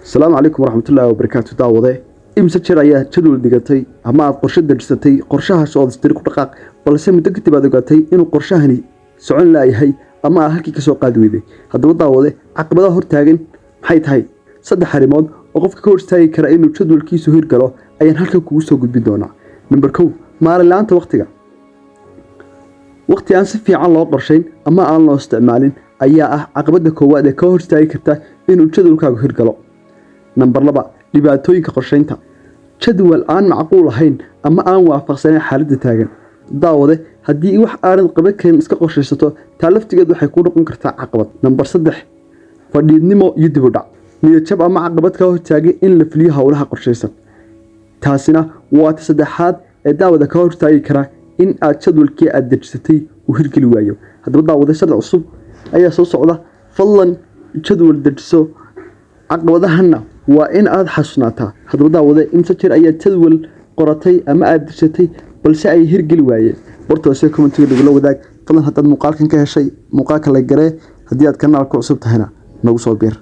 السلام عليكم ورحمة الله وبركاته داوده إمسا جير ayaa jadwal dhigatay ama aad qorshe dejisatay qorshahaas oo istiri ku dhaqaaq balse muddo kadib aad ogaatay inuu qorshahani socon laayahay ama aad halkii ka soo qaadi weyday haddaba daawade caqabadaha hor taagan maxay tahay saddex arrimood oo qofka ka hor istaagi kara inuu jadwalkiisu hirgalo ayaan halkan kugu soo gudbin doonaa number 1 maalin la'aanta waqti aan si fiican loo qorsheyn ama aan loo isticmaalin ayaa ah caqabada koowaad ee ka hor istaagi karta inuu jadwalkaagu hirgalo number 2 dhibaatooyinka qorsheynta jadwal aan macquul ahayn ama aan waafaqsanayn xaaladda taagan daawade haddii wax aanad qaban karin iska qorsheysato taa laftigeed waxay ku noqon kartaa caqabad number 3 fadhiidnimo iyo dib u dhac niyad jab ama caqabad ka hor taagan in la fuliyo hawlaha qorsheysan taasina waa ta saddexaad ee daawada ka hor taagi kara in aad jadwalkii aad dejisatay uu hirgeli waayo haddaba daawade sharci cusub ayaa soo socda fadlan jadwal dejiso caqabadahana waa in aad xasuunataa haddaba daawade imsa jir ayaa jadwal qoratay ama aad dejisatay balse ay hirgeli waayeen bartoose commentiga dhiglo wadaag fadlan haddaad muuqaalkan ka heshay muuqaalka la garee haddii aad kanaalka cusub tahayna nagu soo biir